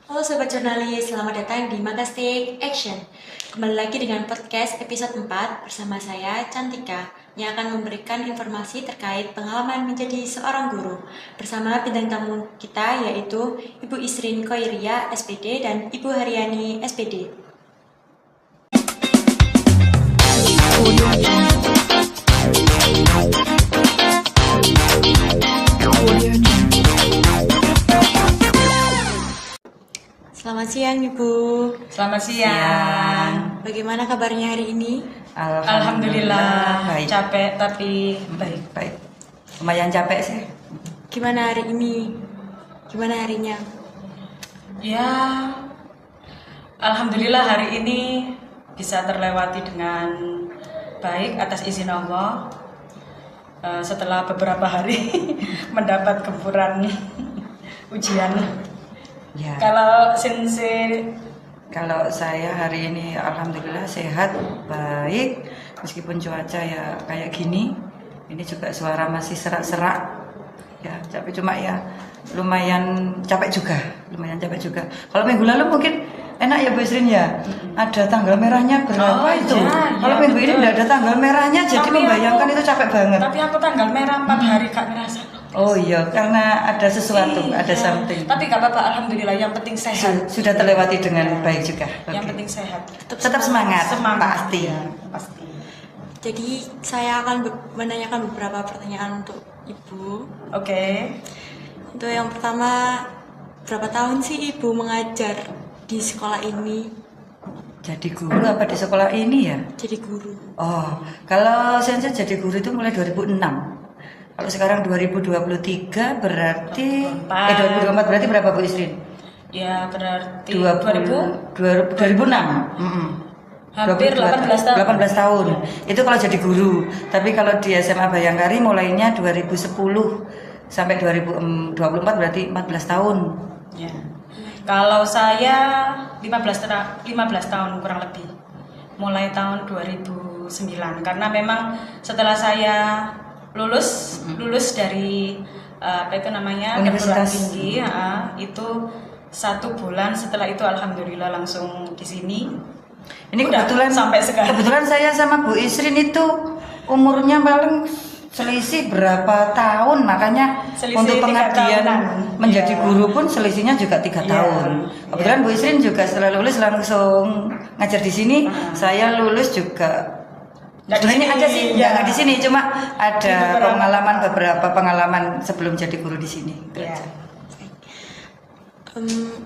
Halo Sobat Jurnalis, selamat datang di Magastik Action. Kembali lagi dengan podcast episode 4 bersama saya, Cantika, yang akan memberikan informasi terkait pengalaman menjadi seorang guru. Bersama bintang tamu kita yaitu Ibu Isrin Koiria, SPD, dan Ibu Haryani, SPD. Selamat siang Ibu. Selamat siang. Bagaimana kabarnya hari ini? Alhamdulillah. Baik. Capek tapi baik. Baik. Lumayan capek sih. Gimana hari ini? Gimana harinya? Ya, alhamdulillah hari ini bisa terlewati dengan baik atas izin Allah. Setelah beberapa hari mendapat gempuran ujian. Ya. Kalau Sensei Kalau saya hari ini alhamdulillah sehat, baik. Meskipun cuaca ya kayak gini, ini juga suara masih serak-serak. Ya, tapi cuma ya lumayan capek juga. Kalau minggu lalu mungkin enak ya Bu Isrin ya. Ada tanggal merahnya berapa itu? Ya, Kalau ya, minggu ini betul. udah ada tanggal merahnya, jadi Tapi membayangkan itu capek banget. Tapi aku tanggal merah 4 hari Kak ngerasa. Oh iya, karena ada sesuatu, Iya. ada something. Tapi gak apa-apa, alhamdulillah yang penting sehat. Sudah terlewati dengan baik juga. Yang Oke. penting sehat. Tetap semangat, pasti. Ya, pasti. Jadi saya akan menanyakan beberapa pertanyaan untuk Ibu. Oke. Untuk yang pertama, berapa tahun sih Ibu mengajar di sekolah ini? Jadi guru apa di sekolah ini ya? Jadi guru. Oh, kalau saya jadi guru itu mulai 2006. Kalau sekarang 2023 berarti 2024 berarti berapa Bu Isrin? Ya berarti 2006. hampir 18 tahun. 18 tahun. Itu kalau jadi guru. Tapi kalau di SMA Bayangkari mulainya 2010 sampai 2024 berarti 14 tahun. Ya. Kalau saya 15 tahun kurang lebih. Mulai tahun 2009 karena memang setelah saya lulus dari apa itu namanya perguruan Universitas. tinggi itu 1 bulan setelah itu alhamdulillah langsung di sini. Ini Udah kebetulan sampai sekarang. Kebetulan saya sama Bu Isrin itu umurnya paling selisih berapa tahun, makanya Selisih untuk 3 pengabdian tahunan. menjadi Iya. guru pun selisihnya juga 3 Iya. tahun. Kebetulan Bu Isrin juga setelah lulus langsung ngajar di sini. Saya lulus juga Nggak di sebenarnya sini, ada sih, ya. nggak di sini, cuma ada Beberapa. beberapa pengalaman sebelum jadi guru di sini. Itu Ya. aja.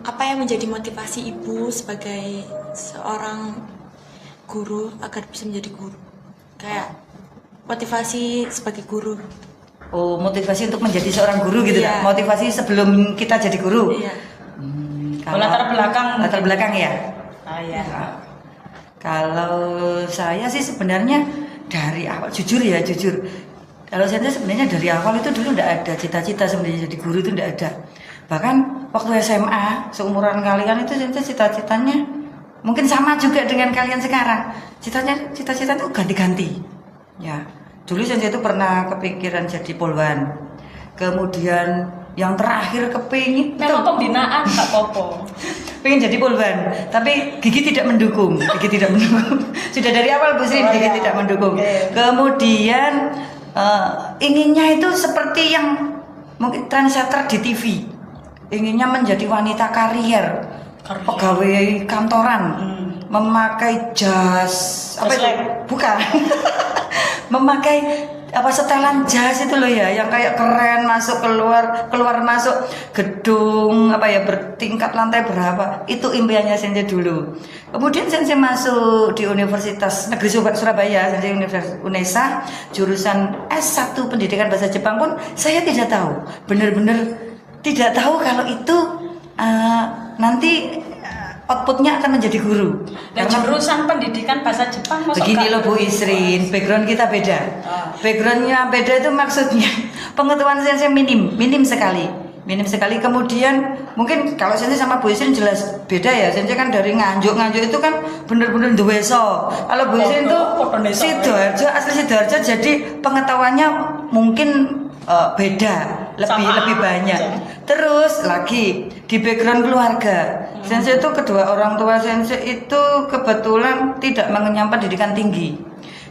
Apa yang menjadi motivasi Ibu sebagai seorang guru agar bisa menjadi guru? Kayak motivasi sebagai guru. Oh, motivasi untuk menjadi seorang guru gitu Iya. kan? Motivasi sebelum kita jadi guru. Iya. Latar belakang Latar mungkin. belakang ya. Ya. Kalau saya sih sebenarnya dari awal jujur. Kalau saya sebenarnya dari awal itu dulu tidak ada cita-cita sebenarnya jadi guru itu tidak ada. Bahkan waktu SMA seumuran kalian itu saya cita-citanya mungkin sama juga dengan kalian sekarang. Cita-cita itu ganti-ganti. Ya. Dulu saya itu pernah kepikiran jadi polwan. Kemudian yang terakhir kepingin itu Memang pembinaan Kak Popo. pengen jadi polwan, tapi gigi tidak mendukung. Sudah dari awal Bu Sri, Oh, gigi ya. tidak mendukung. Oke. Kemudian inginnya itu seperti yang mungkin trendsetter di TV. Inginnya menjadi wanita karier, pegawai kantoran, memakai jas apa itu? Slek. Bukan. Memakai setelan jas itu loh ya, yang kayak keren, masuk keluar masuk gedung bertingkat lantai berapa. Itu impiannya Sensei dulu. Kemudian Sensei masuk di Universitas Negeri Surabaya, Sensei Universitas UNESA, jurusan S1 Pendidikan Bahasa Jepang pun saya tidak tahu. Benar-benar tidak tahu kalau itu nanti outputnya akan menjadi guru. Dan Karena jurusan pendidikan bahasa Jepang masuk begini Kak? loh Bu Isrin, background kita beda. Backgroundnya beda itu maksudnya pengetahuan saya minim sekali. Kemudian mungkin kalau saya sama Bu Isrin jelas beda ya. Saya kan dari Nganjuk itu kan bener-bener duweso. Kalau Bu Isrin tuh Foto desa. Sidoarjo, asli Sidoarjo, jadi pengetahuannya mungkin beda, Sama lebih banyak. aja. Terus lagi di background keluarga, Sensei itu kedua orang tua Sensei itu kebetulan tidak mengenyam pendidikan tinggi.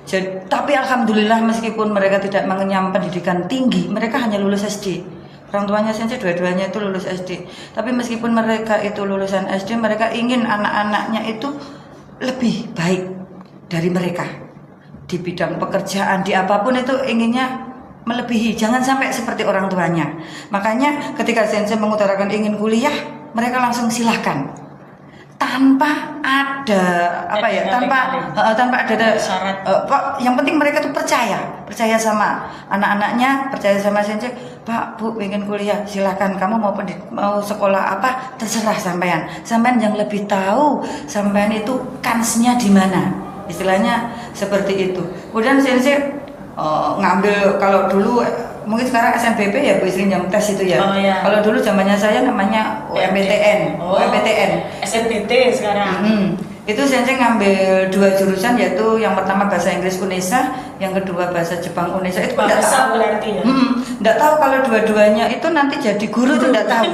Jadi, tapi alhamdulillah meskipun mereka tidak mengenyam pendidikan tinggi, mereka hanya lulus SD. Orang tuanya Sensei dua-duanya itu lulus SD. Tapi meskipun mereka itu lulusan SD, mereka ingin anak-anaknya itu lebih baik dari mereka. Di bidang pekerjaan, di apapun itu inginnya melebihi, jangan sampai seperti orang tuanya. Makanya ketika Sensei mengutarakan ingin kuliah, mereka langsung silahkan tanpa ada tanpa ada syarat. Yang penting mereka tuh percaya sama anak-anaknya, percaya sama Sensei. Pak, Bu, pengen kuliah, silahkan. Kamu mau sekolah apa, terserah sampean yang lebih tahu sampean itu kansnya di mana, istilahnya seperti itu. Kemudian Sensei ngambil, kalau dulu mungkin sekarang SNBP ya Bu Isrin yang tes itu ya. Iya. Kalau dulu zamannya saya namanya UMPTN. SNBT sekarang. Itu Sensei ngambil 2 jurusan, yaitu yang pertama bahasa Inggris UNESA, yang kedua bahasa Jepang UNESA. Itu enggak tahu berarti ya. Enggak tahu kalau dua-duanya itu nanti jadi guru itu enggak tahu.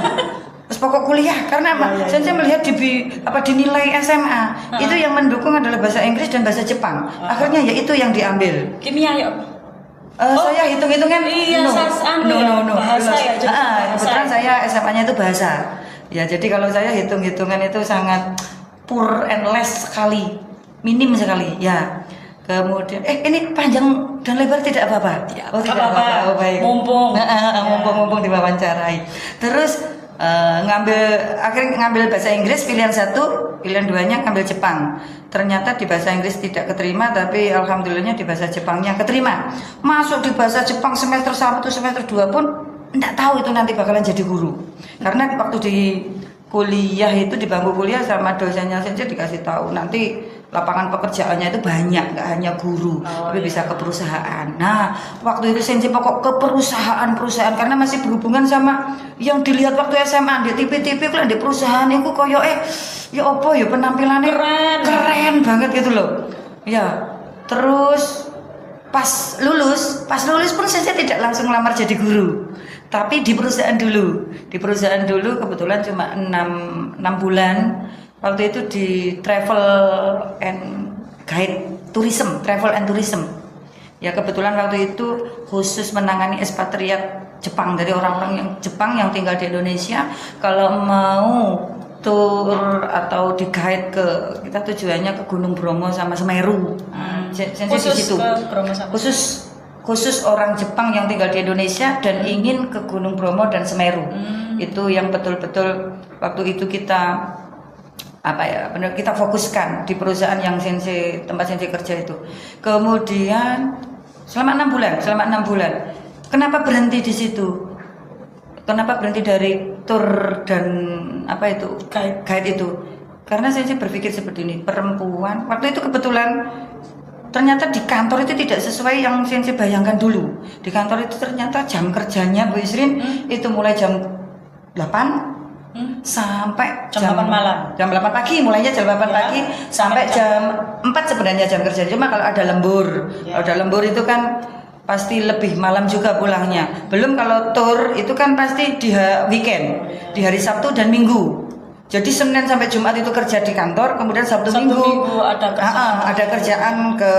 Terus pokok kuliah karena Sensei melihat di nilai SMA itu yang mendukung adalah bahasa Inggris dan bahasa Jepang. Akhirnya ya itu yang diambil. Kimia ya. Saya hitung-hitungan Iya, no. Bahasa ya, Kebetulan saya SMA-nya itu bahasa. Ya, jadi kalau saya hitung-hitungan itu sangat poor and less sekali, minim sekali. Ya. Kemudian ini panjang dan lebar tidak apa-apa. Tidak apa-apa. Oh, baik. Mumpung diwawancarai. Terus akhirnya ngambil bahasa Inggris pilihan 1, pilihan 2-nya ngambil Jepang. Ternyata di bahasa Inggris tidak keterima, tapi alhamdulillahnya di bahasa Jepangnya keterima. Masuk di bahasa Jepang semester 1, semester 2 pun enggak tahu itu nanti bakalan jadi guru. Karena waktu di kuliah itu, di bangku kuliah sama dosennya saja dikasih tahu nanti lapangan pekerjaannya itu banyak, nggak hanya guru, tapi bisa ke perusahaan. Nah, waktu itu Sensei pokok ke perusahaan karena masih berhubungan sama yang dilihat waktu SMA di TV-TV kalau di perusahaan itu koyo ya opo ya penampilannya keren banget gitu loh. Ya, terus pas lulus pun Sensei tidak langsung lamar jadi guru. Tapi di perusahaan dulu kebetulan cuma 6 bulan. Waktu itu di travel and tourism. Ya kebetulan waktu itu khusus menangani ekspatriat Jepang, dari orang-orang yang Jepang yang tinggal di Indonesia. Kalau mau tour atau di guide kita tujuannya ke Gunung Bromo sama Semeru. Khusus di situ. Khusus orang Jepang yang tinggal di Indonesia dan ingin ke Gunung Bromo dan Semeru. Itu yang betul-betul waktu itu kita kita fokuskan di perusahaan yang tempat Sensei kerja itu. Kemudian selama 6 bulan. Kenapa berhenti di situ? Kenapa berhenti dari tour dan guide itu? Karena Sensei berpikir seperti ini, perempuan waktu itu kebetulan ternyata di kantor itu tidak sesuai yang Sensei bayangkan dulu. Di kantor itu ternyata jam kerjanya Bu Isrin itu mulai jam 8 sampai jam 8 malam. Jam 8 pagi, mulainya jam 8 pagi sampai jam 4 sebenarnya jam kerja. Cuma kalau ada lembur, itu kan pasti lebih malam juga pulangnya. Belum kalau tour itu kan pasti di weekend, di hari Sabtu dan Minggu. Jadi Senin sampai Jumat itu kerja di kantor, kemudian Sabtu Minggu ada kerjaan ke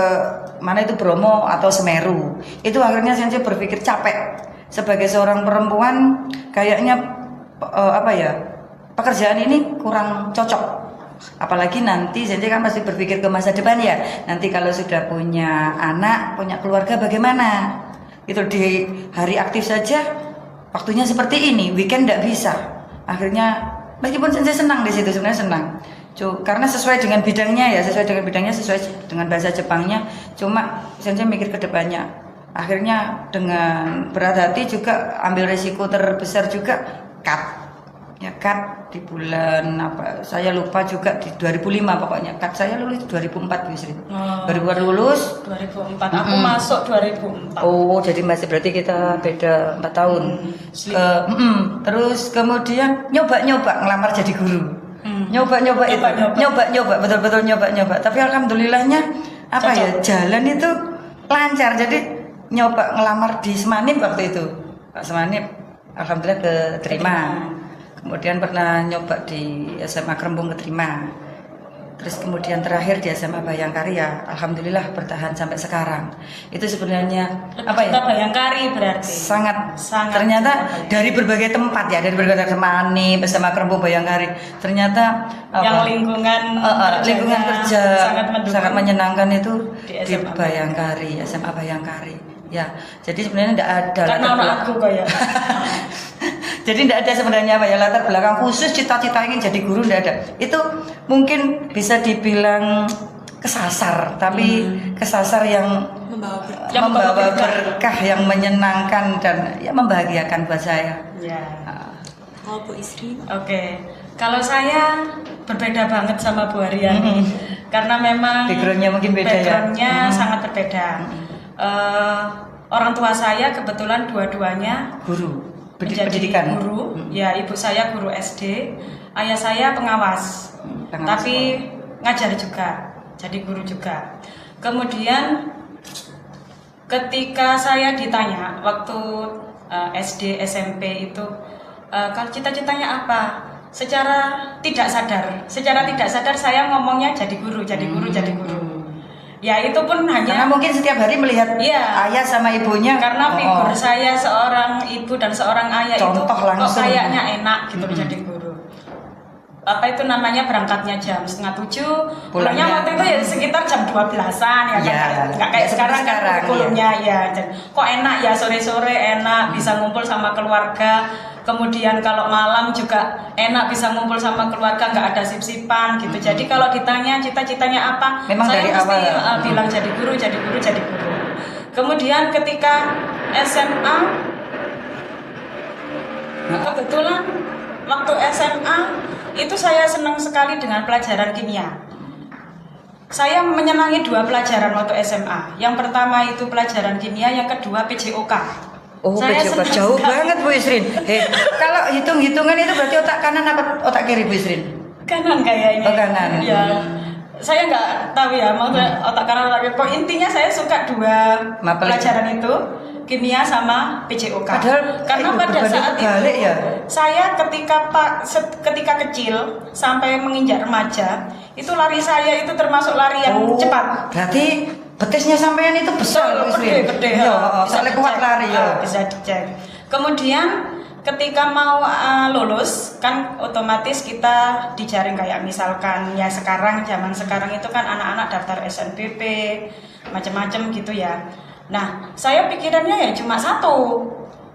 mana itu Bromo atau Semeru. Itu akhirnya Sensei berpikir capek. Sebagai seorang perempuan kayaknya pekerjaan ini kurang cocok. Apalagi nanti Sensei kan masih berpikir ke masa depan ya. Nanti kalau sudah punya anak, punya keluarga bagaimana? Itu di hari aktif saja waktunya seperti ini, weekend tidak bisa. Akhirnya meskipun Sensei senang di situ, sebenarnya senang. Karena sesuai dengan bidangnya, sesuai dengan bahasa Jepangnya. Cuma Sensei mikir ke depannya. Akhirnya dengan berat hati juga ambil resiko terbesar juga cut di bulan saya lupa juga di 2005 pokoknya. Cut saya lulus 2004 Bu Sri. 2004 lulus 2004. Aku masuk 2004. Oh, jadi masih berarti kita beda 4 tahun. Terus kemudian nyoba ngelamar jadi guru. Nyoba betul-betul nyoba. Tapi alhamdulillahnya jalan itu lancar. Jadi nyoba ngelamar di Semanim waktu itu. Pak Semani alhamdulillah keterima. Kemudian pernah nyoba di SMA Kerembung keterima. Terus kemudian terakhir di SMA Bayangkari ya alhamdulillah bertahan sampai sekarang. Itu sebenarnya apa ya? Bayangkari berarti. Sangat cinta ternyata Bayangkari. dari berbagai tempat ya, dari berbagai tempat nih bersama Kerembung Bayangkari. Ternyata Yang lingkungan kerja mendukung. sangat menyenangkan itu Di di SMA Bayangkari, SMA Bayangkari. Ya, jadi sebenarnya tidak ada Karena latar anak belakang. aku kayak. Jadi tidak ada sebenarnya apa ya latar belakang khusus cita-cita ingin jadi guru, tidak ada. Itu mungkin bisa dibilang kesasar, tapi kesasar yang membawa berkah. membawa berkah, yang menyenangkan dan ya membahagiakan buat saya. Ya. Kalau Bu Isri, Oke. Kalau saya berbeda banget sama Bu Aryani. Karena memang Backgroundnya mungkin beda ya? backgroundnya sangat berbeda. Orang tua saya kebetulan dua-duanya Guru, menjadi pendidikan. guru. Ya, ibu saya guru SD, ayah saya pengawas. Pengawas Tapi ngajar juga, jadi guru juga. Kemudian ketika saya ditanya waktu SD SMP itu kalau cita-citanya apa? Secara tidak sadar saya ngomongnya jadi guru. Ya itu pun Karena hanya mungkin setiap hari melihat Iya. ayah sama ibunya. karena figur saya seorang ibu dan seorang ayah Contoh itu kok langsung. kayaknya enak gitu jadi guru. Apa itu namanya berangkatnya jam 6:30, pulangnya waktu itu ya sekitar jam 12-an ya Iya. kan. Nggak kayak Nggak sekarang seperti kan sekarang, kurikulumnya ya. Kok enak ya sore-sore enak bisa ngumpul sama keluarga. Kemudian kalau malam juga enak bisa ngumpul sama keluarga, nggak ada sip-sipan gitu. Jadi kalau ditanya cita-citanya apa, Memang saya dari mesti awal. bilang jadi guru. Kemudian ketika SMA, kebetulan waktu SMA itu saya senang sekali dengan pelajaran kimia. Saya menyenangi dua pelajaran waktu SMA. Yang pertama itu pelajaran kimia, yang kedua PJOK. Oh, Saya PJOK senang jauh sekali. banget Bu Isrin. Kalau hitung-hitungan itu berarti otak kanan apa otak kiri Bu Isrin? Kanan kayaknya. Oh, kanan. Ya. Saya nggak tahu ya, mau otak kanan otak kiri. Pokoknya intinya saya suka dua pelajaran itu, kimia sama PJOK. Padahal Karena pada berbanding saat terbalik itu ya? saya ketika kecil sampai menginjak remaja, itu lari saya itu termasuk lari yang cepat. Berarti betisnya sampean itu besar Bu Isrin. Gede. Iya, soalnya kuat dicek. lari ya. Bisa dicek. Kemudian ketika mau lulus kan otomatis kita dijaring kayak misalkan ya zaman sekarang itu kan anak-anak daftar SNPP macam-macam gitu ya. Nah, saya pikirannya ya cuma satu,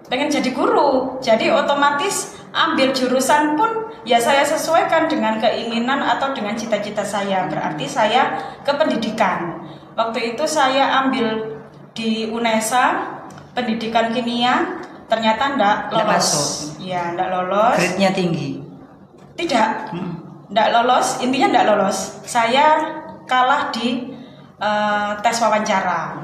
pengen jadi guru. Jadi otomatis ambil jurusan pun ya saya sesuaikan dengan keinginan atau dengan cita-cita saya. Berarti saya ke pendidikan. Waktu itu saya ambil di UNESA pendidikan kimia, ternyata enggak lolos. masuk. Ya, enggak lolos. Grade-nya tinggi. Tidak. Enggak lolos, intinya enggak lolos. Saya kalah di tes wawancara.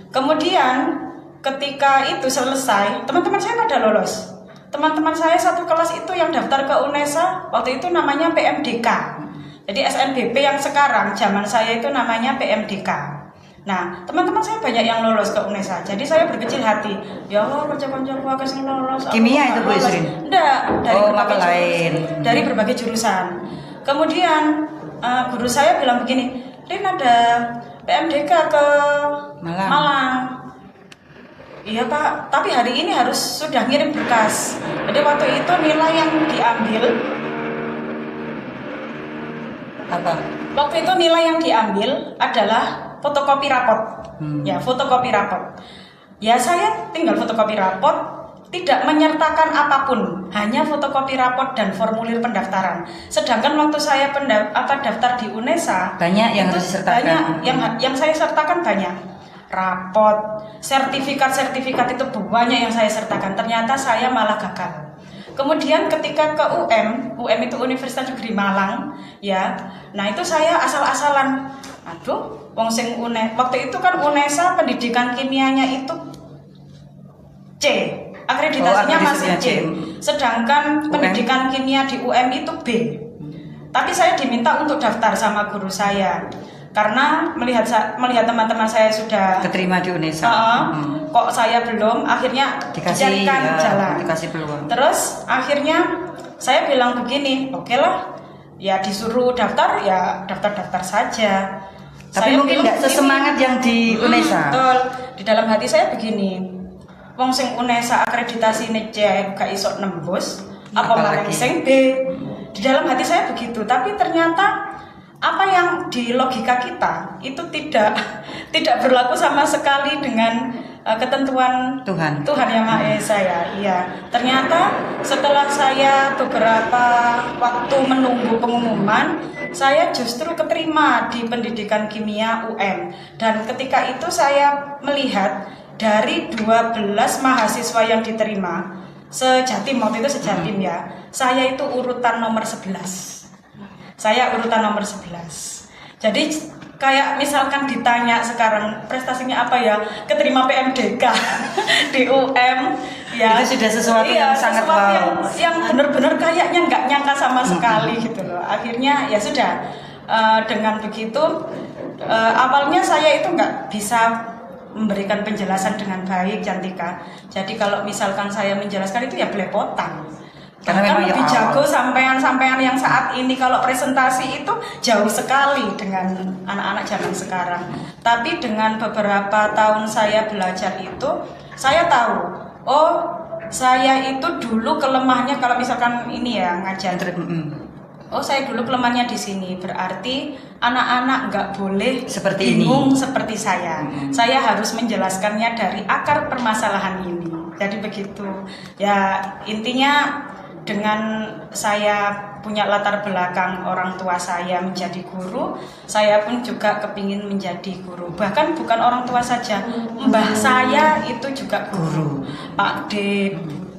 Kemudian ketika itu selesai, teman-teman saya pada lolos. Teman-teman saya satu kelas itu yang daftar ke UNESA waktu itu namanya PMDK. Jadi SNBP yang sekarang zaman saya itu namanya PMDK. Nah, teman-teman saya banyak yang lolos ke UNESA. Jadi saya berkecil hati, ya Allah, kanca-kancaku akeh sing lolos. aku Kimia nggak itu Bu lolos. Isrin? Enggak, dari Oh, berbagai mata lain. Dari berbagai jurusan. Kemudian guru saya bilang begini, Rin ada PMDK ke Malang. Iya Pak, tapi hari ini harus sudah ngirim berkas. Jadi waktu itu nilai yang diambil, Apa? waktu itu nilai yang diambil adalah fotokopi rapot. Ya, fotokopi rapot. Ya saya tinggal fotokopi rapot, tidak menyertakan apapun, hanya fotokopi rapot dan formulir pendaftaran. Sedangkan waktu saya daftar di UNESA, Banyak yang itu harus disertakan. Banyak yang saya sertakan banyak. Rapot, sertifikat itu banyak yang saya sertakan. Ternyata saya malah gagal. Kemudian ketika ke UM itu Universitas Negeri Malang, ya. Nah, itu saya asal-asalan. Aduh, wong sing waktu itu kan UNESA pendidikan kimianya itu C. Akreditasinya masih C. Sedangkan pendidikan kimia di UM itu B. Tapi saya diminta untuk daftar sama guru saya. karena melihat teman-teman saya sudah Keterima di UNESA. Kok saya belum, akhirnya dicarikan jalan. Dikasih peluang. Terus akhirnya saya bilang begini, oke lah, ya disuruh daftar ya daftar saja. Tapi Saya mungkin nggak sesemangat yang di UNESA. Betul. Di dalam hati saya begini, wong sing UNESA akreditasi cek gak iso nembus, apa malah sing B. Di dalam hati saya begitu, tapi ternyata apa yang di logika kita itu tidak berlaku sama sekali dengan ketentuan Tuhan Yang Maha Esa ya. Iya. Ternyata setelah saya beberapa waktu menunggu pengumuman, saya justru keterima di pendidikan kimia UM. Dan ketika itu saya melihat dari 12 mahasiswa yang diterima sejatim, waktu itu sejatim ya, saya itu urutan nomor 11. Saya urutan nomor 11. Jadi kayak misalkan ditanya sekarang prestasinya apa ya, keterima PMDK di UM ya. Itu sudah sesuatu yang sangat wow. Yang benar-benar kayaknya nggak nyangka sama sekali gitu loh. Akhirnya ya sudah, dengan begitu awalnya saya itu nggak bisa memberikan penjelasan dengan baik, Cantika. Jadi kalau misalkan saya menjelaskan itu ya belepotan. Karena memang lebih jago sampean-sampean yang saat ini kalau presentasi itu jauh sekali dengan anak-anak zaman sekarang. Tapi dengan beberapa tahun saya belajar itu, saya tahu, oh saya itu dulu kelemahannya kalau misalkan ini ya ngajar. Oh saya dulu kelemahannya di sini, berarti anak-anak nggak boleh seperti bingung ini. Seperti saya. Saya harus menjelaskannya dari akar permasalahan ini. Jadi begitu. Ya intinya dengan saya punya latar belakang orang tua saya menjadi guru, saya pun juga kepingin menjadi guru. Bahkan bukan orang tua saja, mbah saya itu juga guru. Pak D,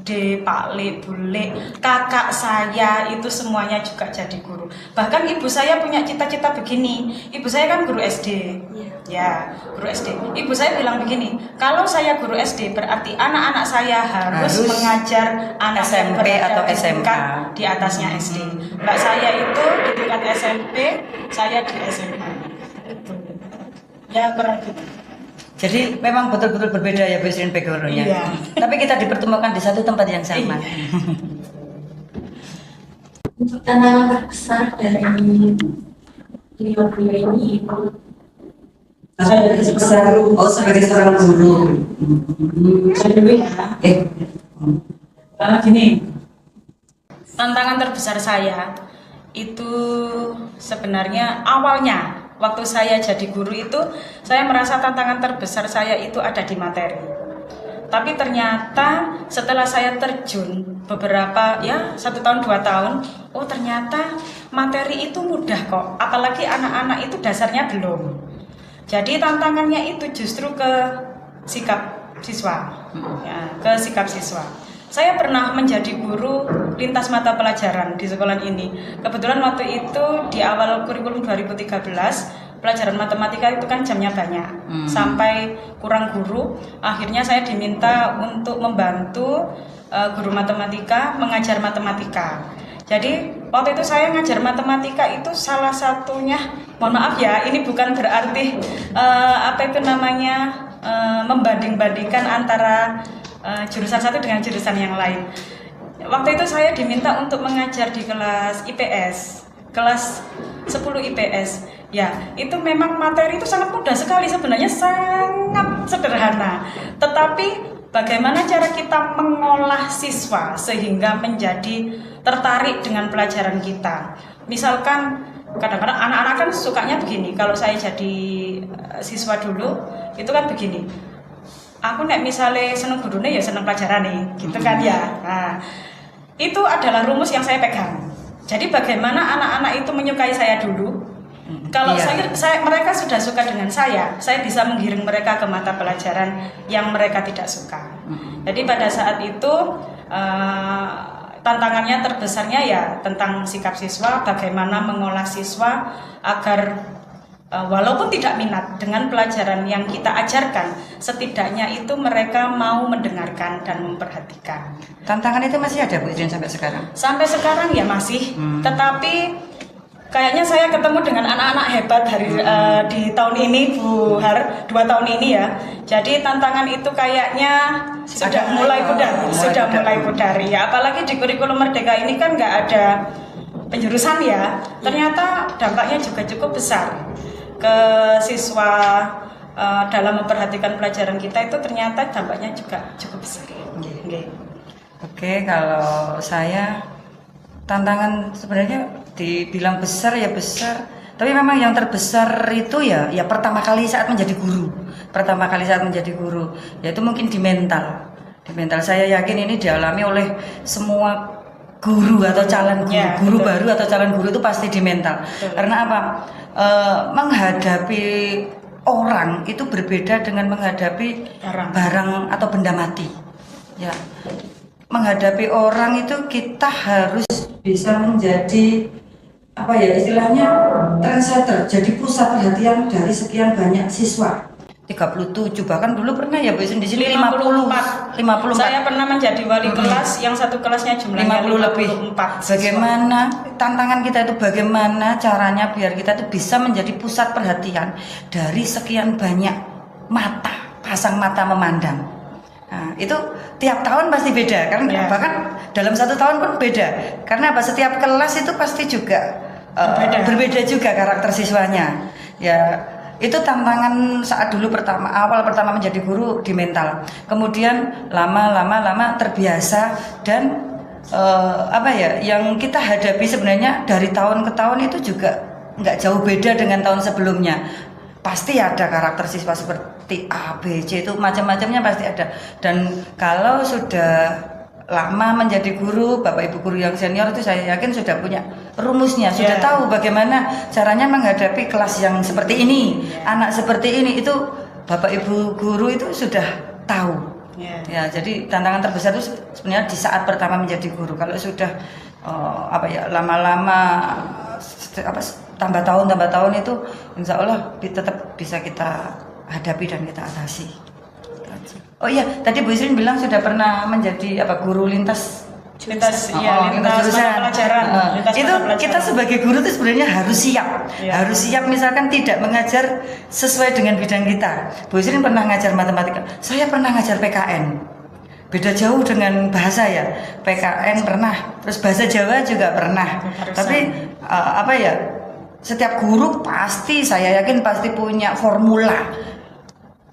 Bude, Pak Le, Bule, kakak saya itu semuanya juga jadi guru. Bahkan ibu saya punya cita-cita begini. Ibu saya kan guru SD. Ya, guru SD. Ibu saya bilang begini, kalau saya guru SD berarti anak-anak saya harus mengajar anak SMP atau SMK di atasnya SD. Mbak saya itu di tingkat SMP, saya di SMA. Ya, kurang gitu. Jadi memang betul-betul berbeda ya Bu Srin background-nya. Iya. Tapi kita dipertemukan di satu tempat yang sama. Untuk tantangan terbesar dari beliau ini, saya sebesar sebagai seorang guru. Saya dulu ya. Gini. Tantangan terbesar saya itu sebenarnya awalnya waktu saya jadi guru itu saya merasa tantangan terbesar saya itu ada di materi. Tapi ternyata setelah saya terjun beberapa 1 tahun 2 tahun, oh ternyata materi itu mudah kok. Apalagi anak-anak itu dasarnya belum. Jadi tantangannya itu justru ke sikap siswa, ke sikap siswa. Saya pernah menjadi guru lintas mata pelajaran di sekolah ini. Kebetulan waktu itu di awal kurikulum 2013, pelajaran matematika itu kan jamnya banyak, sampai kurang guru. Akhirnya saya diminta untuk membantu guru matematika mengajar matematika. Jadi waktu itu saya ngajar matematika itu salah satunya, mohon maaf ya, ini bukan berarti membanding-bandingkan antara jurusan satu dengan jurusan yang lain. Waktu itu saya diminta untuk mengajar di kelas IPS, kelas 10 IPS. Ya, itu memang materi itu sangat mudah sekali sebenarnya, sangat sederhana. Tetapi bagaimana cara kita mengolah siswa sehingga menjadi tertarik dengan pelajaran kita. Misalkan kadang-kadang anak-anak kan sukanya begini. Kalau saya jadi siswa dulu, itu kan begini. Aku nek misalnya seneng gurune ya seneng pelajaran nih, gitu kan ya. Nah, itu adalah rumus yang saya pegang. Jadi bagaimana anak-anak itu menyukai saya dulu. Kalau mereka sudah suka dengan saya bisa menggiring mereka ke mata pelajaran yang mereka tidak suka. Jadi pada saat itu tantangannya terbesarnya ya tentang sikap siswa, bagaimana mengolah siswa agar walaupun tidak minat dengan pelajaran yang kita ajarkan, setidaknya itu mereka mau mendengarkan dan memperhatikan. Tantangan itu masih ada Bu Irin sampai sekarang? Sampai sekarang ya masih, tetapi kayaknya saya ketemu dengan anak-anak hebat di tahun ini Bu Har, 2 tahun ini ya. Jadi tantangan itu kayaknya sudah mulai pudar ya. Apalagi di kurikulum Merdeka ini kan nggak ada penjurusan ya. Ternyata dampaknya juga cukup besar ke siswa dalam memperhatikan pelajaran kita, itu ternyata dampaknya juga cukup besar. Oke, kalau saya tantangan sebenarnya dibilang besar ya besar, tapi memang yang terbesar itu ya pertama kali saat menjadi guru, yaitu mungkin di mental saya yakin ini dialami oleh semua guru atau calon guru, Ya, guru betul. baru atau calon guru itu pasti di mental. Betul. Karena apa? Menghadapi orang itu berbeda dengan menghadapi barang atau benda mati. Ya, menghadapi orang itu kita harus bisa menjadi apa ya istilahnya trendsetter, jadi pusat perhatian dari sekian banyak siswa. 37 bahkan dulu pernah ya Bu Isin di sini 54. Saya pernah menjadi wali kelas yang satu kelasnya jumlahnya 50 lebih. 54 siswa. Bagaimana tantangan kita itu, bagaimana caranya biar kita itu bisa menjadi pusat perhatian dari sekian banyak mata, pasang mata memandang. Nah, itu tiap tahun pasti beda kan, bahkan dalam 1 tahun pun beda. Karena apa? Setiap kelas itu pasti juga berbeda juga karakter siswanya. Ya, itu tantangan saat dulu awal pertama menjadi guru di mental. Kemudian lama terbiasa dan yang kita hadapi sebenarnya dari tahun ke tahun itu juga nggak jauh beda dengan tahun sebelumnya. Pasti ada karakter siswa seperti A, B, C, itu macam-macamnya pasti ada. Dan kalau sudah lama menjadi guru, Bapak Ibu guru yang senior itu saya yakin sudah punya rumusnya, sudah tahu bagaimana caranya menghadapi kelas yang seperti ini, anak seperti ini, itu Bapak Ibu guru itu sudah tahu. Ya, jadi tantangan terbesar itu sebenarnya di saat pertama menjadi guru. Kalau sudah lama-lama tambah tahun itu insya Allah tetap bisa kita hadapi dan kita atasi. Oh iya, tadi Bu Isrin bilang sudah pernah menjadi guru lintas lintas jurusan. pelajaran. Itu kita sebagai guru itu sebenarnya harus siap. Harus siap, misalkan tidak mengajar sesuai dengan bidang kita. Bu Isrin pernah ngajar matematika, saya pernah ngajar PKN. Beda jauh dengan bahasa ya. PKN pernah, terus bahasa Jawa juga pernah. Tapi setiap guru pasti, saya yakin pasti punya formula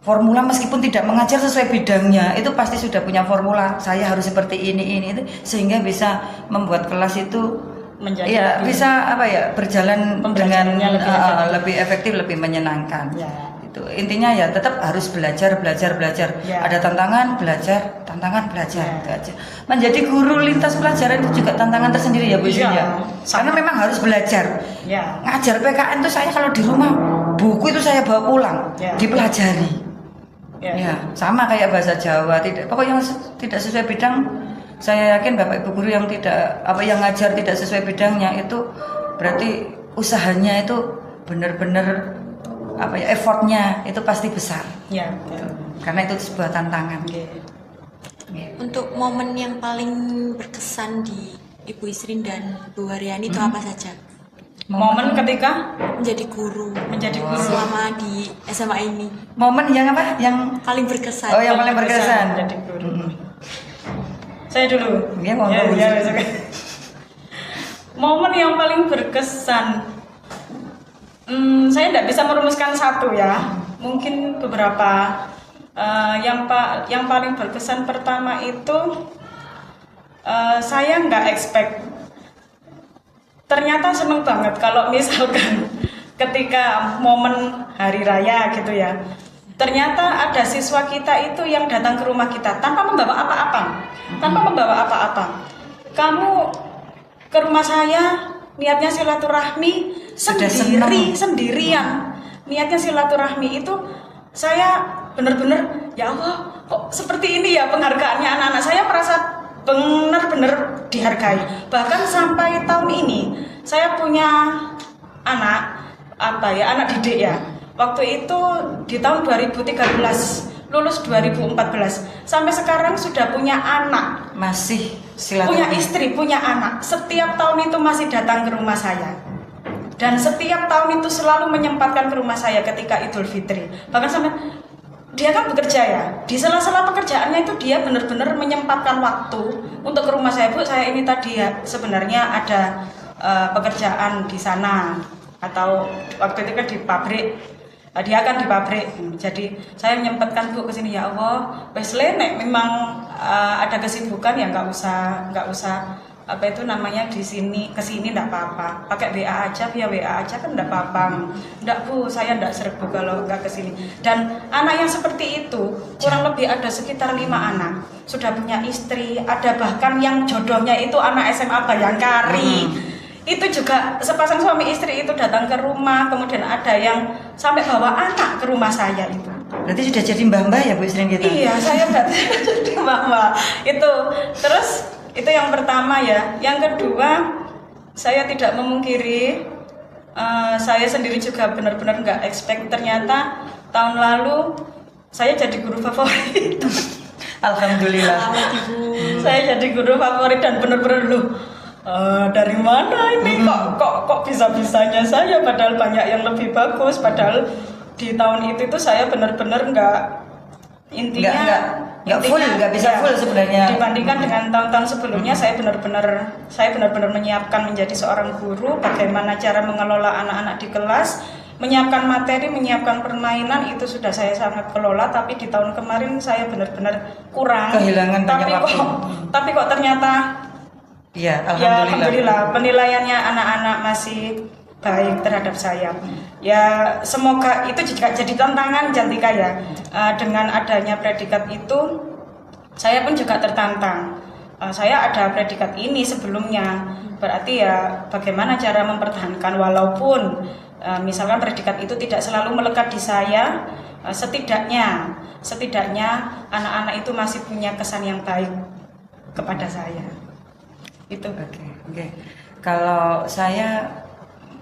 meskipun tidak mengajar sesuai bidangnya, itu pasti sudah punya formula. Saya harus seperti ini itu, sehingga bisa membuat kelas itu menjadi berjalan dengan lebih efektif, lebih menyenangkan. Itu intinya ya, tetap harus belajar. Ada tantangan belajar. Menjadi guru lintas pelajaran itu juga tantangan tersendiri ya Bu Isin ya. Karena memang harus belajar. Ngajar PKN itu saya kalau di rumah, buku itu saya bawa pulang, dipelajari. Ya, sama kayak bahasa Jawa, pokoknya yang tidak sesuai bidang, saya yakin Bapak Ibu guru yang yang ngajar tidak sesuai bidangnya itu berarti usahanya itu benar-benar effortnya itu pasti besar. Karena itu sebuah tantangan. Untuk momen yang paling berkesan di Ibu Isrin dan Bu Haryani itu apa saja? Momen ketika menjadi guru selama di SMA ini. Momen yang apa? Yang paling berkesan. Oh, yang paling berkesan. Menjadi guru. Saya dulu. Momen yang paling berkesan. Saya tidak bisa merumuskan satu ya. Mungkin beberapa. Yang paling berkesan pertama itu saya nggak expect. Ternyata seneng banget kalau misalkan ketika momen hari raya gitu ya, ternyata ada siswa kita itu yang datang ke rumah kita tanpa membawa apa-apa. Kamu ke rumah saya niatnya silaturahmi sendirian. Niatnya silaturahmi itu saya benar-benar ya Allah, kok seperti ini ya penghargaannya anak-anak. Saya merasa benar-benar dihargai. Bahkan sampai tahun ini saya punya anak didik ya. Waktu itu di tahun 2013 lulus 2014 sampai sekarang sudah punya anak, masih silaturahmi, punya istri, punya anak. Setiap tahun itu masih datang ke rumah saya. Dan setiap tahun itu selalu menyempatkan ke rumah saya ketika Idul Fitri. Bahkan sampai dia kan bekerja ya, di sela-sela pekerjaannya itu dia benar-benar menyempatkan waktu untuk ke rumah saya. Bu, saya ini tadi ya sebenarnya ada pekerjaan di sana, atau waktu itu kan di pabrik. Dia kan di pabrik, jadi saya menyempatkan Bu ke sini. Ya Allah, wes nek memang ada kesibukan ya nggak usah apa itu namanya di sini ke sini enggak apa-apa, pakai WA aja, via WA aja kan enggak apa-apa. Enggak Bu, saya enggak serbu kalau enggak ke sini. Dan anak yang seperti itu kurang lebih ada sekitar 5 anak, sudah punya istri, ada bahkan yang jodohnya itu anak SMA Bayangkari. Itu juga sepasang suami istri itu datang ke rumah, kemudian ada yang sampai bawa anak ke rumah saya itu. Berarti sudah jadi mbah-mbah ya Bu istri kita? Iya, saya berarti jadi mbah-mbah. Itu terus itu yang pertama ya. Yang kedua, saya tidak memungkiri, saya sendiri juga benar-benar nggak expect, ternyata tahun lalu saya jadi guru favorit. Alhamdulillah. Saya jadi guru favorit dan benar-benar loh. Dari mana ini kok bisa-bisanya saya, padahal banyak yang lebih bagus, padahal di tahun itu saya benar-benar nggak full, nggak bisa ya, full sebenarnya. Dibandingkan dengan tahun-tahun sebelumnya, saya benar-benar menyiapkan menjadi seorang guru, bagaimana cara mengelola anak-anak di kelas, menyiapkan materi, menyiapkan permainan, itu sudah saya sangat kelola. Tapi di tahun kemarin saya benar-benar kurang, kehilangan banyak waktu. Tapi kok ternyata ya, alhamdulillah penilaiannya anak-anak masih baik terhadap saya. Ya semoga itu juga jadi tantangan Cantika ya. Dengan adanya predikat itu, saya pun juga tertantang. Saya ada predikat ini sebelumnya, berarti ya bagaimana cara mempertahankan, walaupun misalkan predikat itu tidak selalu melekat di saya, setidaknya anak-anak itu masih punya kesan yang baik kepada saya. Itu. Oke. Kalau saya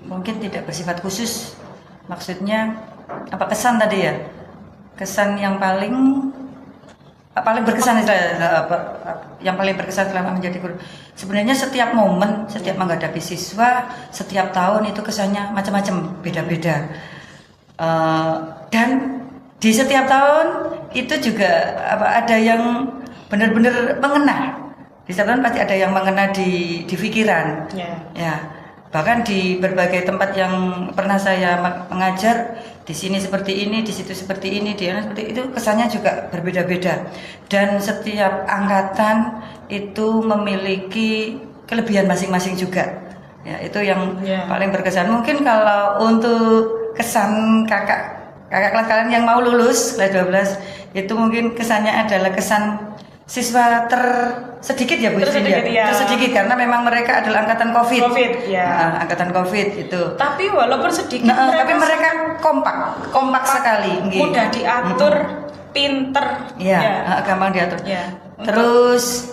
mungkin tidak bersifat khusus, maksudnya apa kesan tadi ya? Kesan yang paling berkesan, yang paling berkesan selama menjadi guru. Sebenarnya setiap momen, setiap menghadapi siswa, setiap tahun itu kesannya macam-macam, beda-beda. Dan di setiap tahun itu juga ada yang benar-benar mengena. Di setiap tahun pasti ada yang mengena di pikiran. Ya. Bahkan di berbagai tempat yang pernah saya mengajar, di sini seperti ini, di situ seperti ini, di sana seperti itu, kesannya juga berbeda-beda. Dan setiap angkatan itu memiliki kelebihan masing-masing juga. Ya, itu yang paling berkesan. Mungkin kalau untuk kesan kakak kelas kalian yang mau lulus kelas 12, itu mungkin kesannya adalah kesan siswa tersedikit ya Bu Istri ya? Tersedikit karena memang mereka adalah angkatan COVID ya. Angkatan COVID itu. Tapi walaupun sedikit, tapi mereka kompak sekali, mudah diatur, pinter, ya. Gampang diatur. Ya. Terus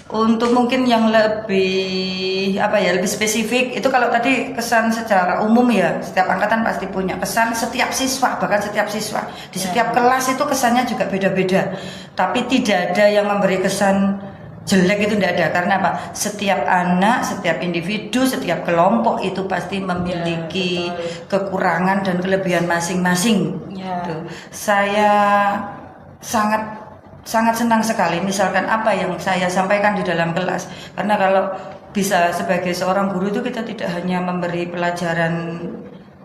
untuk mungkin yang lebih lebih spesifik itu, kalau tadi kesan secara umum ya, setiap angkatan pasti punya kesan, setiap siswa, bahkan setiap siswa di setiap kelas itu kesannya juga beda-beda. Tapi tidak ada yang memberi kesan jelek, itu tidak ada. Karena apa? Setiap anak, setiap individu, setiap kelompok itu pasti memiliki kekurangan dan kelebihan masing-masing. Tuh. Saya sangat senang sekali misalkan apa yang saya sampaikan di dalam kelas, karena kalau bisa sebagai seorang guru itu kita tidak hanya memberi pelajaran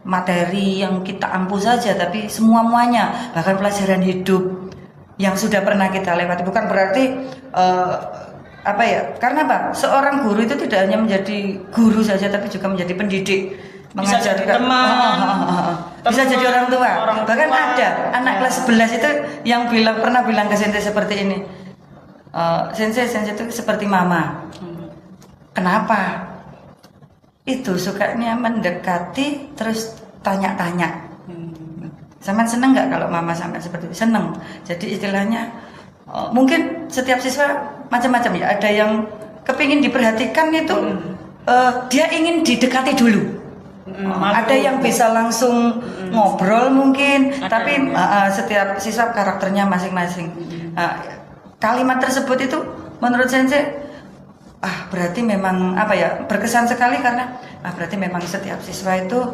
materi yang kita ampu saja, tapi semuanya, bahkan pelajaran hidup yang sudah pernah kita lewati. Bukan berarti karena apa? Seorang guru itu tidak hanya menjadi guru saja, tapi juga menjadi pendidik, bisa jadi teman, bisa jadi orang tua. Bahkan ada anak kelas 11 itu yang pernah bilang ke Sensei seperti ini, Sensei itu seperti mama. Kenapa? Itu sukanya mendekati terus tanya-tanya. Sampean seneng nggak kalau mama sampean seperti itu? Seneng. Jadi istilahnya mungkin setiap siswa macam-macam ya. Ada yang kepingin diperhatikan itu, dia ingin didekati dulu. Ada yang bisa langsung ngobrol mungkin, tapi setiap siswa karakternya masing-masing. Kalimat tersebut itu menurut Sensei berarti memang berkesan sekali karena berarti memang setiap siswa itu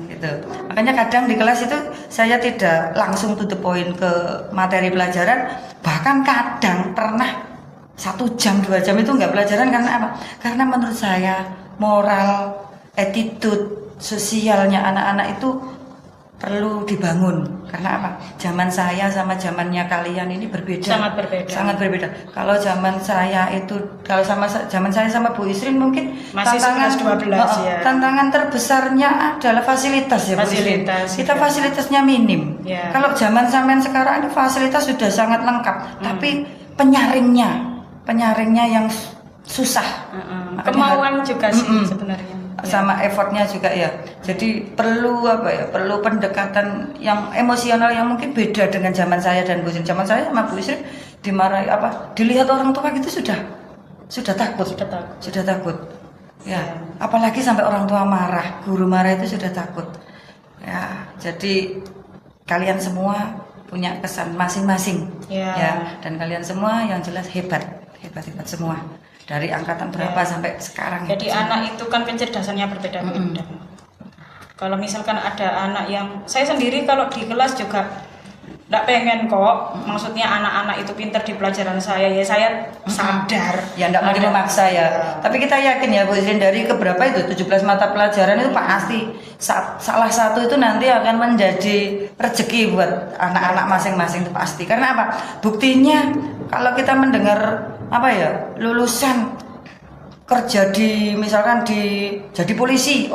gitu. Makanya kadang di kelas itu saya tidak langsung to the point ke materi pelajaran, bahkan kadang pernah 1 jam 2 jam itu nggak pelajaran karena apa? Karena menurut saya moral, attitude, sosialnya anak-anak itu perlu dibangun. Karena apa? Zaman saya sama zamannya kalian ini berbeda. Sangat berbeda. Kalau zaman saya itu, zaman saya sama Bu Isrin mungkin masih tantangan 12 ya. Tantangan terbesarnya adalah fasilitas ya Bu Isrin. Kita fasilitasnya minim. Ya. Kalau zaman sampean sekarang ini fasilitas sudah sangat lengkap, tapi penyaringnya yang susah. Kemauan juga sih sebenarnya. Sama effortnya juga ya. Jadi perlu perlu pendekatan yang emosional yang mungkin beda dengan zaman saya dan Bu Isrin. Zaman saya sama Bu Isrin dimarahi dilihat orang tua gitu sudah takut. Ya, apalagi sampai orang tua marah, guru marah itu sudah takut. Ya, jadi kalian semua punya kesan masing-masing. Ya, dan kalian semua yang jelas hebat semua. Dari angkatan berapa sampai sekarang. Jadi anak itu kan kecerdasannya berbeda-beda. Kalau misalkan ada anak yang, saya sendiri kalau di kelas juga tidak pengen kok, maksudnya anak-anak itu pintar di pelajaran saya, ya saya sadar. Ya tidak mungkin memaksa ya. Tapi kita yakin ya Bu Isrin, dari keberapa itu 17 mata pelajaran itu pasti salah satu itu nanti akan menjadi rezeki buat anak-anak masing-masing itu pasti. Karena apa? Buktinya kalau kita mendengar lulusan kerja misalkan jadi polisi,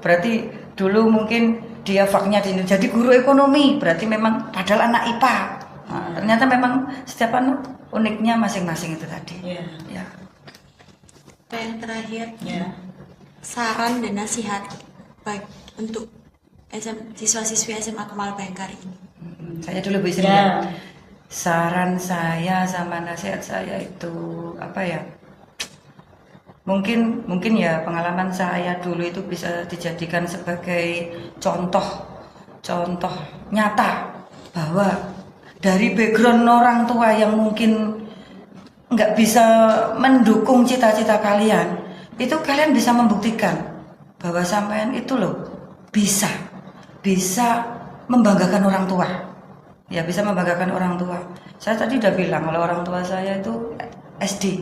berarti dulu mungkin dia faknya jadi guru ekonomi, berarti memang padahal anak IPA. Ternyata memang setiap anak uniknya masing-masing itu tadi. Ya. Yang terakhir, saran dan nasihat untuk siswa-siswi SMA Kemal Bayangkari ini. Saya dulu Bu Isrin. Saran saya sama nasihat saya itu mungkin ya pengalaman saya dulu itu bisa dijadikan sebagai contoh nyata bahwa dari background orang tua yang mungkin nggak bisa mendukung cita-cita kalian, itu kalian bisa membuktikan bahwa sampean itu loh bisa membanggakan orang tua. Ya, bisa membanggakan orang tua. Saya tadi udah bilang kalau orang tua saya itu SD.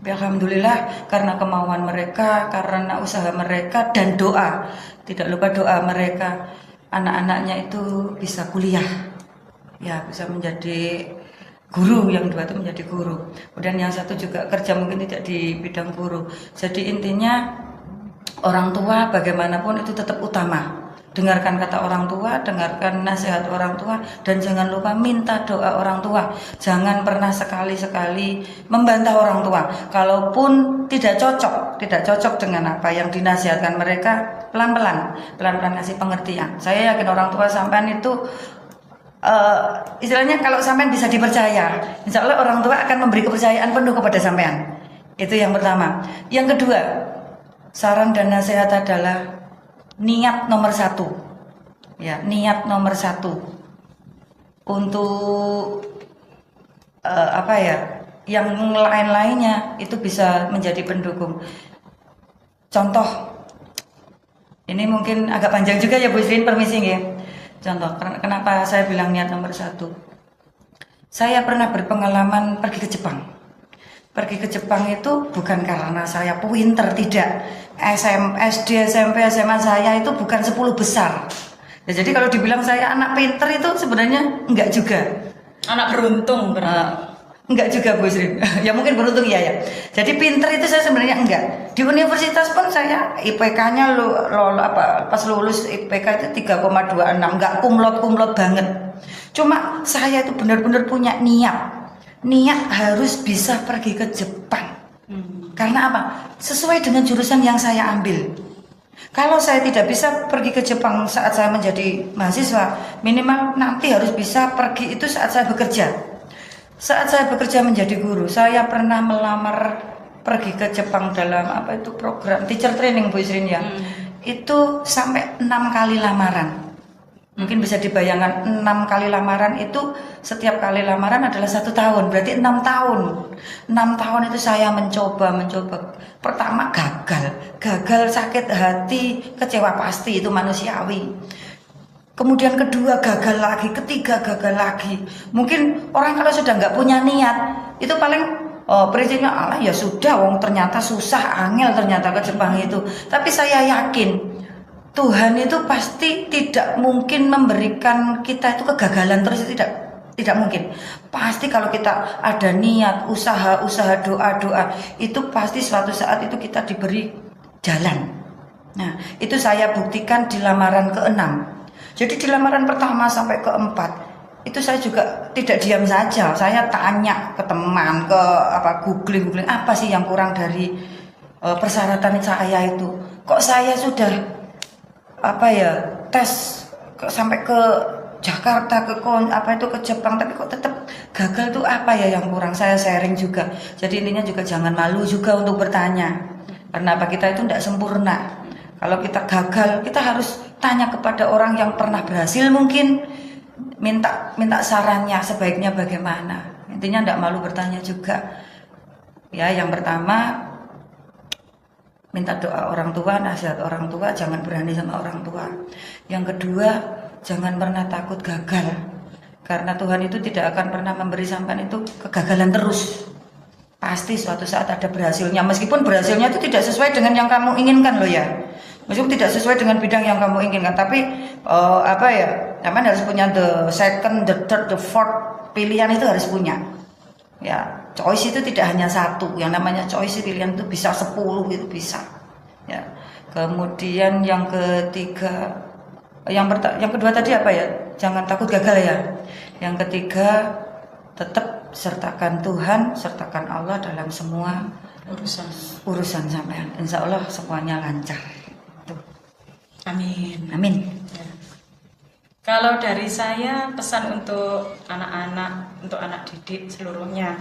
Alhamdulillah karena kemauan mereka, karena usaha mereka dan doa. Tidak lupa doa mereka, anak-anaknya itu bisa kuliah. Ya, bisa menjadi guru, yang dua itu menjadi guru. Kemudian yang satu juga kerja mungkin tidak di bidang guru. Jadi intinya orang tua bagaimanapun itu tetap utama. Dengarkan kata orang tua, dengarkan nasihat orang tua, dan jangan lupa minta doa orang tua. Jangan pernah sekali-sekali membantah orang tua. Kalaupun tidak cocok dengan apa yang dinasihatkan mereka, pelan-pelan kasih pengertian. Saya yakin orang tua sampean itu istilahnya kalau sampean bisa dipercaya, insya Allah orang tua akan memberi kepercayaan penuh kepada sampean. Itu yang pertama. Yang kedua, saran dan nasihat adalah niat nomor 1. Ya, niat nomor 1 untuk yang lain-lainnya itu bisa menjadi pendukung. Contoh, ini mungkin agak panjang juga ya Bu Isrin, permisi ya. Contoh, kenapa saya bilang niat nomor 1? Saya pernah berpengalaman pergi ke Jepang. Pergi ke Jepang itu bukan karena saya pinter, tidak. SD, SMP, SMA saya itu bukan 10 besar. Ya, jadi kalau dibilang saya anak pinter itu sebenarnya enggak juga. Anak beruntung enggak juga Bu Isrin. Ya mungkin beruntung ya. Jadi pinter itu saya sebenarnya enggak. Di universitas pun saya IPK-nya pas lulus IPK itu 3,26, enggak kumlot banget. Cuma saya itu benar-benar punya niat harus bisa pergi ke Jepang. Karena apa? Sesuai dengan jurusan yang saya ambil. Kalau saya tidak bisa pergi ke Jepang saat saya menjadi mahasiswa, minimal nanti harus bisa pergi itu saat saya bekerja. Saat saya bekerja menjadi guru, saya pernah melamar pergi ke Jepang dalam program teacher training Bu Isrin ya. Itu sampai 6 kali lamaran. Mungkin bisa dibayangkan 6 kali lamaran itu, setiap kali lamaran adalah 1 tahun, berarti 6 tahun. 6 tahun itu saya mencoba. Pertama gagal sakit hati, kecewa pasti, itu manusiawi. Kemudian kedua gagal lagi, ketiga gagal lagi. Mungkin orang kalau sudah nggak punya niat, itu paling prinsipnya Allah ya sudah, wong ternyata susah, angel ternyata ke Jepang itu. Tapi saya yakin Tuhan itu pasti tidak mungkin memberikan kita itu kegagalan terus, itu tidak mungkin. Pasti kalau kita ada niat, usaha, doa, itu pasti suatu saat itu kita diberi jalan. Nah, itu saya buktikan di lamaran ke-6. Jadi di lamaran pertama sampai ke-4 itu saya juga tidak diam saja. Saya tanya ke teman, googling apa sih yang kurang dari persyaratan saya itu. Kok saya sudah tes sampai ke Jakarta, ke Jepang, tapi kok tetap gagal tuh apa ya yang kurang? Saya sharing juga. Jadi intinya juga jangan malu juga untuk bertanya. Karena kita itu tidak sempurna. Kalau kita gagal, kita harus tanya kepada orang yang pernah berhasil, mungkin minta sarannya sebaiknya bagaimana. Intinya tidak malu bertanya juga. Ya, yang pertama minta doa orang tua, nasihat orang tua, jangan berani sama orang tua. Yang kedua, jangan pernah takut gagal. Karena Tuhan itu tidak akan pernah memberi sampean itu kegagalan terus. Pasti suatu saat ada berhasilnya, meskipun berhasilnya itu tidak sesuai dengan yang kamu inginkan loh ya. Meskipun tidak sesuai dengan bidang yang kamu inginkan, tapi teman harus punya the second, the third, the fourth, pilihan itu harus punya. Ya, choice itu tidak hanya satu. Yang namanya choice pilihan itu bisa 10, itu bisa. Ya. Kemudian yang ketiga, yang kedua tadi apa ya? Jangan takut gagal ya. Yang ketiga, tetap sertakan Tuhan, sertakan Allah dalam semua urusan sampean. Insya Allah semuanya lancar. Tuh. Amin. Amin. Ya. Kalau dari saya pesan untuk anak-anak, untuk anak didik seluruhnya,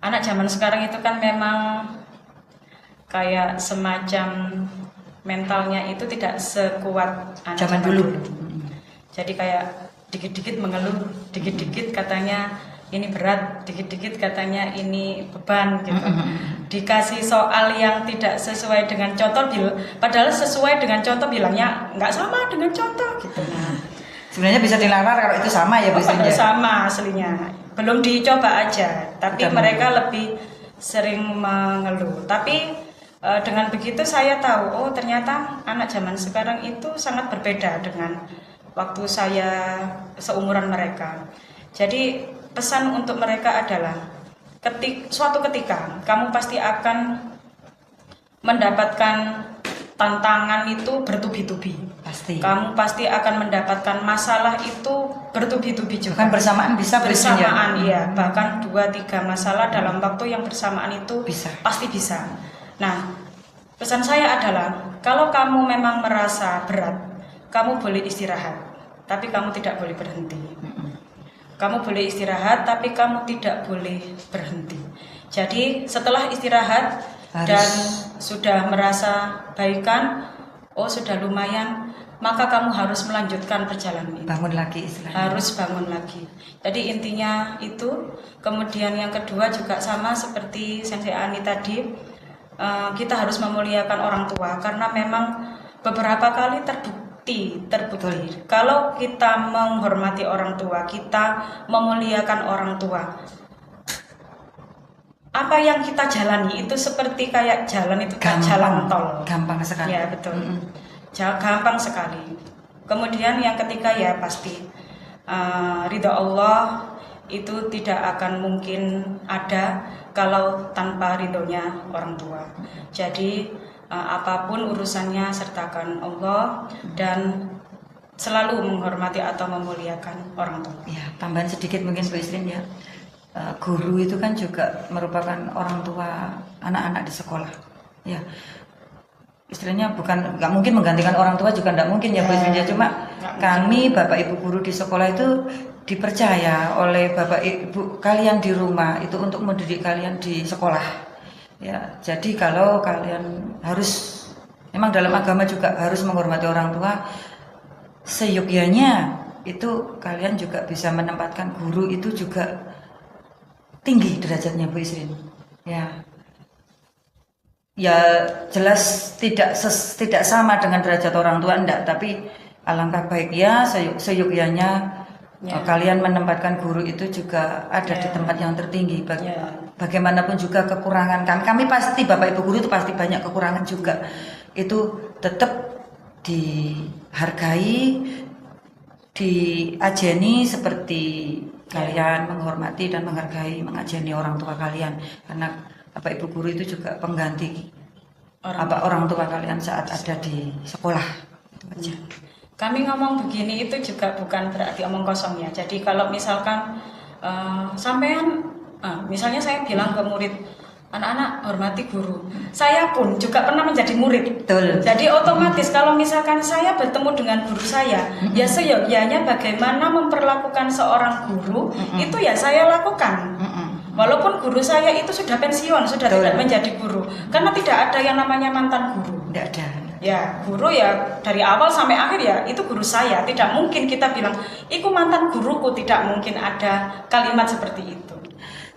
anak zaman sekarang itu kan memang kayak semacam mentalnya itu tidak sekuat anak zaman dulu. Jadi kayak dikit-dikit mengeluh, dikit-dikit katanya ini berat, dikit-dikit katanya ini beban gitu. Dikasih soal yang tidak sesuai dengan contoh, padahal sesuai dengan contoh bilangnya nggak sama dengan contoh gitu. Nah, sebenarnya bisa dilamar kalau itu sama ya Bu Sinja. Sama aslinya, belum dicoba aja, tapi mereka lebih sering mengeluh. Tapi dengan begitu saya tahu, oh ternyata anak zaman sekarang itu sangat berbeda dengan waktu saya seumuran mereka. Jadi pesan untuk mereka adalah suatu ketika kamu pasti akan mendapatkan tantangan itu bertubi-tubi. Pasti. Kamu pasti akan mendapatkan masalah itu bertubi-tubi juga. Kan bersamaan bisa bersamaan ya. Bahkan 2-3 masalah dalam waktu yang bersamaan itu bisa. Pasti bisa. Nah, pesan saya adalah kalau kamu memang merasa berat, kamu boleh istirahat, tapi kamu tidak boleh berhenti. Kamu boleh istirahat, tapi kamu tidak boleh berhenti. Jadi setelah istirahat dan sudah merasa baikan, oh sudah lumayan, maka kamu harus melanjutkan perjalanan itu. Bangun lagi istilahnya. Harus bangun lagi. Jadi intinya itu. Kemudian yang kedua juga sama seperti Sensei Ani tadi, kita harus memuliakan orang tua karena memang beberapa kali terbukti. Kalau kita menghormati orang tua, kita memuliakan orang tua, apa yang kita jalani itu seperti kayak jalan itu jalan tol. Gampang sekali. Ya betul. Gampang sekali. Kemudian yang ketiga ya pasti ridha Allah itu tidak akan mungkin ada kalau tanpa ridhonya orang tua. Jadi apapun urusannya sertakan Allah dan selalu menghormati atau memuliakan orang tua. Ya, tambahan sedikit mungkin Bu Isrin ya. Guru itu kan juga merupakan orang tua anak-anak di sekolah. Ya. Istilahnya nggak mungkin menggantikan orang tua juga nggak mungkin ya Bu Isrin ya. Cuma kami Bapak Ibu guru di sekolah itu dipercaya oleh Bapak Ibu kalian di rumah itu untuk mendidik kalian di sekolah. Ya, jadi kalau kalian harus Memang dalam agama juga harus menghormati orang tua. Seyogyanya itu kalian juga bisa menempatkan guru itu juga tinggi derajatnya Bu Isrin. Ya. Ya jelas tidak sama dengan derajat orang tua enggak, tapi alangkah baiknya seyogyanya kalian menempatkan guru itu juga ada di tempat yang tertinggi. Bagaimanapun juga kekurangan kami pasti Bapak Ibu guru itu pasti banyak kekurangan juga. Itu tetap dihargai, diajeni seperti kalian menghormati dan menghargai, mengajeni orang tua kalian, karena Bapak Ibu guru itu juga pengganti orang tua kalian saat ada di sekolah. Itu aja. Kami ngomong begini itu juga bukan berarti omong kosong ya. Jadi kalau misalkan misalnya saya bilang ke murid, anak-anak hormati guru. Saya pun juga pernah menjadi murid. Betul. Jadi otomatis kalau misalkan saya bertemu dengan guru saya, ya seyogyanya bagaimana memperlakukan seorang guru, itu ya saya lakukan. Walaupun guru saya itu sudah pensiun, sudah Betul. tidak menjadi guru. Karena tidak ada yang namanya mantan guru. Tidak ada. Ya, guru ya dari awal sampai akhir ya itu guru saya. Tidak mungkin kita bilang, "Iku mantan guruku." Tidak mungkin ada kalimat seperti itu.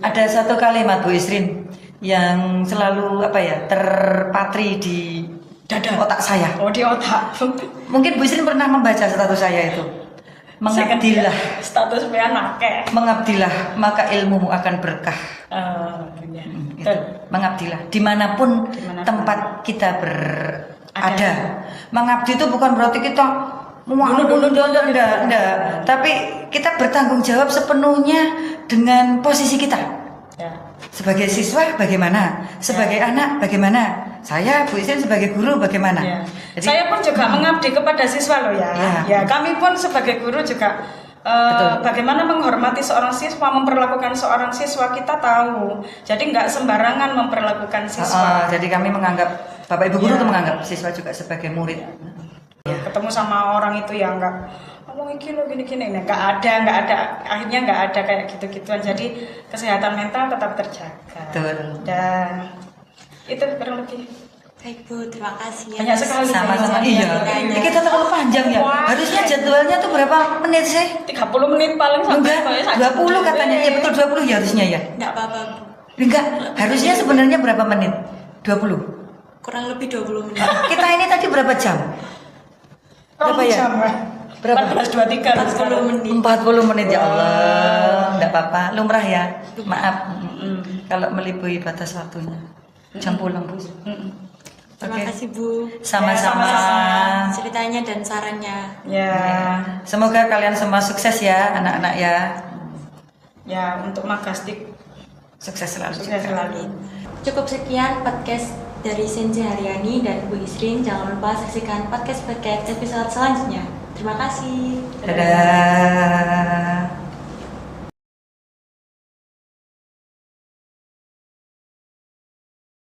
Ada satu kalimat Bu Isrin yang selalu terpatri di Dada. otak saya. Oh, di otak. Mungkin Bu Isrin pernah membaca status saya itu. Mengabdilah, Status nake. mengabdilah maka ilmumu akan berkah. Ya. Itu. Mengabdilah dimanapun tempat kita ada. Mengabdi itu bukan berarti kita enggak. Tapi kita bertanggung jawab sepenuhnya dengan posisi kita. Ya. Sebagai siswa bagaimana? Sebagai anak bagaimana? Saya Bu Isrin sebagai guru bagaimana? Ya. Jadi, Saya pun juga mengabdi kepada siswa loh ya. Ya, kami pun sebagai guru juga bagaimana menghormati seorang siswa, memperlakukan seorang siswa kita tahu. Jadi nggak sembarangan memperlakukan siswa. jadi kami menganggap Bapak Ibu guru itu menganggap siswa juga sebagai murid. Ketemu sama orang itu yang nggak ngomong iki lo gini-gini, nggak ada, akhirnya nggak ada kayak gitu-gituan. Jadi kesehatan mental tetap terjaga. Betul. Dan itu kurang lebih. Baik Bu, terima kasih ya. Banyak sekali. Sama-sama. Iya. Iya. Kita terlalu panjang ya. Wah. Harusnya jadwalnya tuh berapa menit sih? 30 menit paling sampai Enggak, 20 katanya. Ya betul 20 ya harusnya ya. Enggak apa-apa Bu. Enggak, harusnya sebenarnya berapa menit? 20. Kurang lebih 20 menit. Kita ini tadi berapa jam? Berapa ya? Berapa? 14.23 40 menit. 40 menit ya Allah. Enggak apa-apa, lumrah ya. Maaf. Kalau melebihi batas waktunya. Jam pulang, Bu. Terima Oke. kasih Bu. Sama-sama. Ceritanya dan sarannya. Ya. Semoga kalian semua sukses ya, anak-anak ya. Ya, untuk Magastik Sukses selalu. sukses selalu. Cukup sekian podcast dari Sensei Haryani dan Bu Isrin. Jangan lupa saksikan podcast episode selanjutnya. Terima kasih. Dadah.